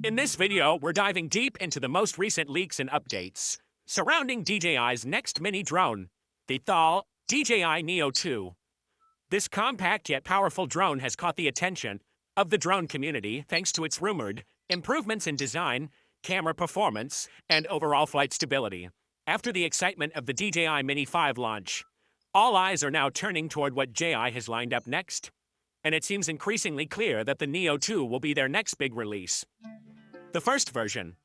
In this video, we're diving deep into the most recent leaks and updates surrounding DJI's next mini drone, the DJI Neo 2. This compact yet powerful drone has caught the attention of the drone community thanks to its rumored improvements in design, camera performance, and overall flight stability. After the excitement of the DJI Mini 5 launch, all eyes are now turning toward what DJI has lined up next, and it seems increasingly clear that the Neo 2 will be their next big release. The first version,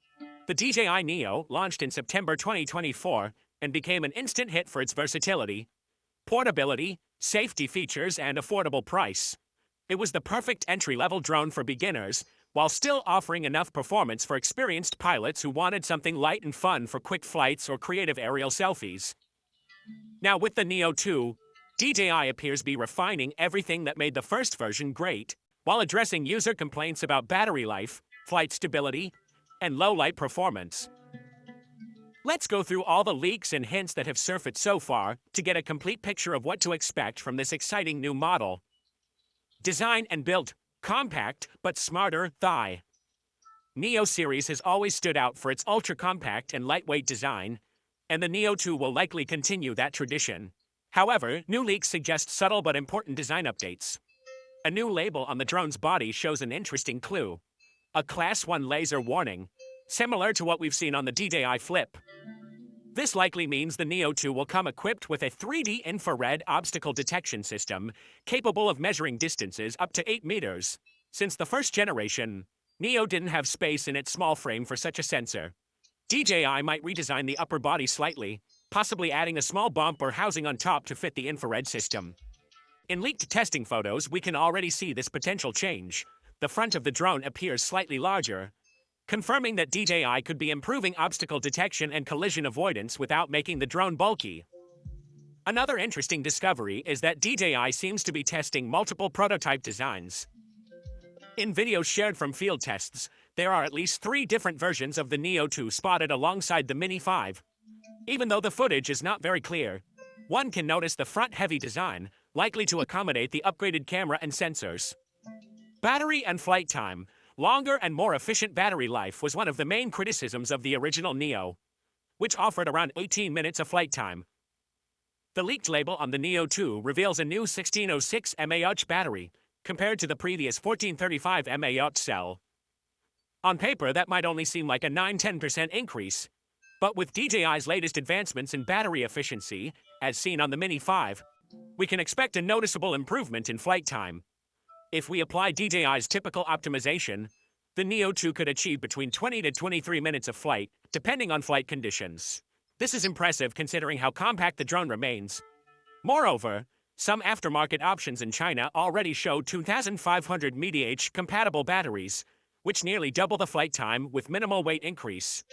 the DJI Neo, launched in September 2024 and became an instant hit for its versatility, portability, safety features, and affordable price. It was the perfect entry-level drone for beginners, while still offering enough performance for experienced pilots who wanted something light and fun for quick flights or creative aerial selfies. Now with the Neo 2, DJI appears to be refining everything that made the first version great, while addressing user complaints about battery life, flight stability, and low-light performance. Let's go through all the leaks and hints that have surfaced so far to get a complete picture of what to expect from this exciting new model. Designed and built compact but smarter thigh. Neo series has always stood out for its ultra-compact and lightweight design, and the Neo 2 will likely continue that tradition. However, new leaks suggest subtle but important design updates. A new label on the drone's body shows an interesting clue: a Class 1 laser warning, similar to what we've seen on the DJI Flip. This likely means the Neo 2 will come equipped with a 3D infrared obstacle detection system capable of measuring distances up to 8 meters. Since the first generation, Neo didn't have space in its small frame for such a sensor. DJI might redesign the upper body slightly, possibly adding a small bump or housing on top to fit the infrared system. In leaked testing photos, we can already see this potential change. The front of the drone appears slightly larger, confirming that DJI could be improving obstacle detection and collision avoidance without making the drone bulky. Another interesting discovery is that DJI seems to be testing multiple prototype designs. In videos shared from field tests, there are at least 3 different versions of the Neo 2 spotted alongside the Mini 5. Even though the footage is not very clear, one can notice the front-heavy design, likely to accommodate the upgraded camera and sensors. Battery and flight time. Longer and more efficient battery life was one of the main criticisms of the original Neo, which offered around 18 minutes of flight time. The leaked label on the Neo 2 reveals a new 1606 mAh battery, compared to the previous 1435 mAh cell. On paper, that might only seem like a 9–10% increase, but with DJI's latest advancements in battery efficiency, as seen on the Mini 5, we can expect a noticeable improvement in flight time. If we apply DJI's typical optimization, the Neo 2 could achieve between 20 to 23 minutes of flight, depending on flight conditions. This is impressive considering how compact the drone remains. Moreover, some aftermarket options in China already show 2500 mAh compatible batteries, which nearly double the flight time with minimal weight increase.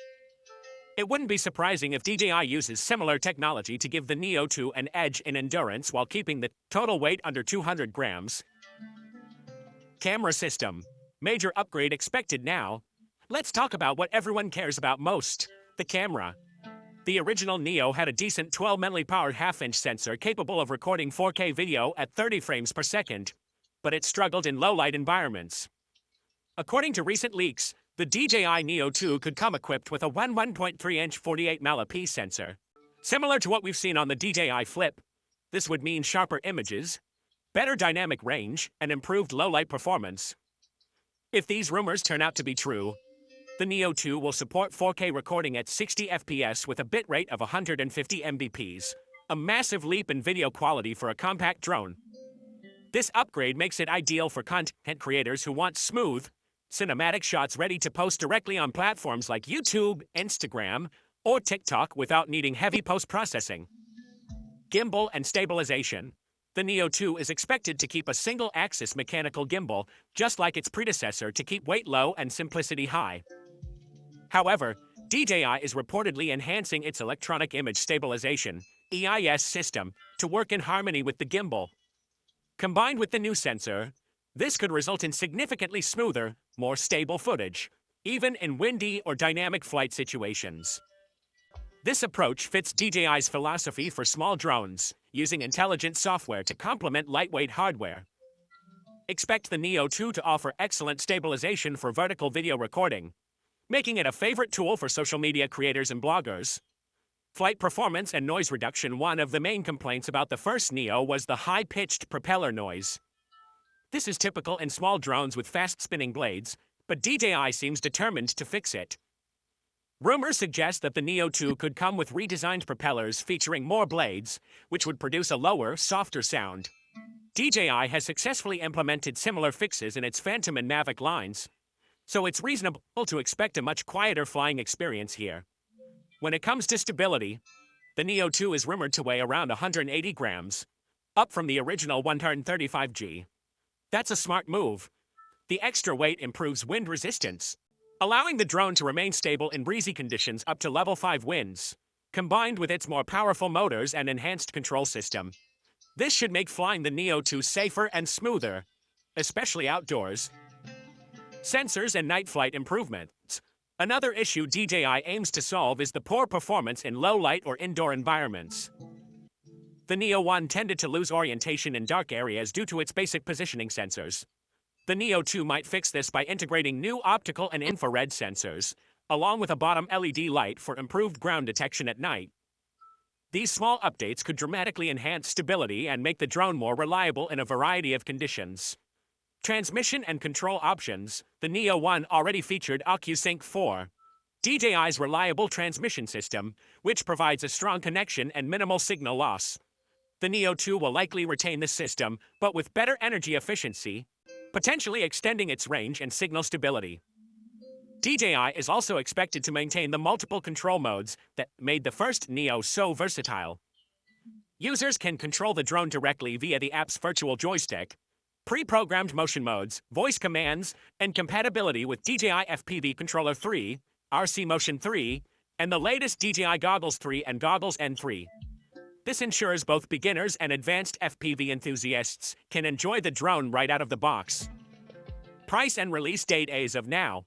It wouldn't be surprising if DJI uses similar technology to give the Neo 2 an edge in endurance while keeping the total weight under 200 grams. Camera system. Major upgrade expected now. Let's talk about what everyone cares about most: the camera. The original Neo had a decent 12-mentally powered half-inch sensor capable of recording 4K video at 30 frames per second, but it struggled in low-light environments. According to recent leaks, the DJI Neo 2 could come equipped with a 1.3-inch 48-megapixel sensor. Similar to what we've seen on the DJI Flip, this would mean sharper images, better dynamic range, and improved low-light performance. If these rumors turn out to be true, the Neo 2 will support 4K recording at 60 FPS with a bitrate of 150 Mbps, a massive leap in video quality for a compact drone. This upgrade makes it ideal for content creators who want smooth, cinematic shots ready to post directly on platforms like YouTube, Instagram, or TikTok without needing heavy post-processing. Gimbal and stabilization. The Neo 2 is expected to keep a single-axis mechanical gimbal, just like its predecessor, to keep weight low and simplicity high. However, DJI is reportedly enhancing its electronic image stabilization (EIS) system to work in harmony with the gimbal. Combined with the new sensor, this could result in significantly smoother, more stable footage, even in windy or dynamic flight situations. This approach fits DJI's philosophy for small drones, using intelligent software to complement lightweight hardware. Expect the Neo 2 to offer excellent stabilization for vertical video recording, making it a favorite tool for social media creators and bloggers. Flight performance and noise reduction. One of the main complaints about the first Neo was the high-pitched propeller noise. This is typical in small drones with fast-spinning blades, but DJI seems determined to fix it. Rumors suggest that the Neo 2 could come with redesigned propellers featuring more blades, which would produce a lower, softer sound. DJI has successfully implemented similar fixes in its Phantom and Mavic lines, so it's reasonable to expect a much quieter flying experience here. When it comes to stability, the Neo 2 is rumored to weigh around 180 grams, up from the original 135 g. That's a smart move. The extra weight improves wind resistance, allowing the drone to remain stable in breezy conditions up to level 5 winds. Combined with its more powerful motors and enhanced control system, this should make flying the Neo 2 safer and smoother, especially outdoors. Sensors and night flight improvements. Another issue DJI aims to solve is the poor performance in low light or indoor environments. The Neo 1 tended to lose orientation in dark areas due to its basic positioning sensors. The Neo 2 might fix this by integrating new optical and infrared sensors, along with a bottom LED light for improved ground detection at night. These small updates could dramatically enhance stability and make the drone more reliable in a variety of conditions. Transmission and control options. The Neo 1 already featured OcuSync 4, DJI's reliable transmission system, which provides a strong connection and minimal signal loss. The Neo 2 will likely retain this system, but with better energy efficiency, potentially extending its range and signal stability. DJI is also expected to maintain the multiple control modes that made the first Neo so versatile. Users can control the drone directly via the app's virtual joystick, pre-programmed motion modes, voice commands, and compatibility with DJI FPV Controller 3, RC Motion 3, and the latest DJI Goggles 3 and Goggles N3. This ensures both beginners and advanced FPV enthusiasts can enjoy the drone right out of the box. Price and release date. As of now,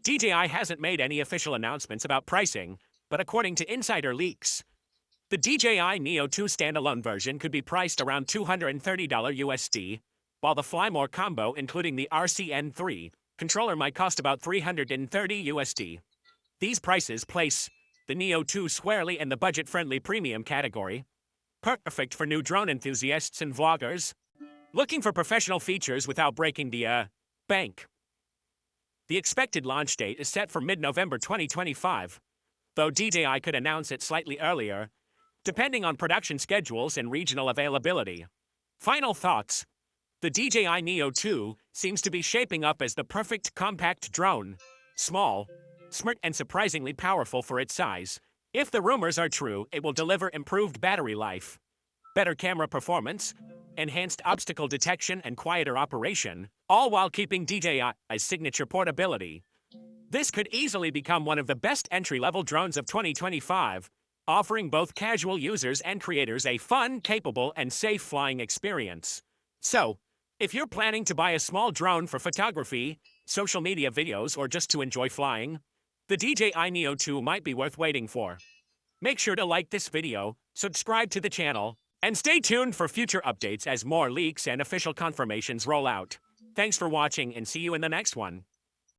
DJI hasn't made any official announcements about pricing, but according to insider leaks, the DJI Neo 2 standalone version could be priced around $230 USD, while the Fly More combo, including the RCN3 controller, might cost about $330 USD. These prices place the Neo 2 squarely in the budget-friendly premium category, perfect for new drone enthusiasts and vloggers looking for professional features without breaking the bank. The expected launch date is set for mid-November 2025, though DJI could announce it slightly earlier, depending on production schedules and regional availability. Final thoughts. The DJI Neo 2 seems to be shaping up as the perfect compact drone. Small, smart, and surprisingly powerful for its size. If the rumors are true, it will deliver improved battery life, better camera performance, enhanced obstacle detection, and quieter operation, all while keeping DJI's signature portability. This could easily become one of the best entry-level drones of 2025, offering both casual users and creators a fun, capable, and safe flying experience. So, if you're planning to buy a small drone for photography, social media videos, or just to enjoy flying, the DJI Neo 2 might be worth waiting for. Make sure to like this video, subscribe to the channel, and stay tuned for future updates as more leaks and official confirmations roll out. Thanks for watching and see you in the next one.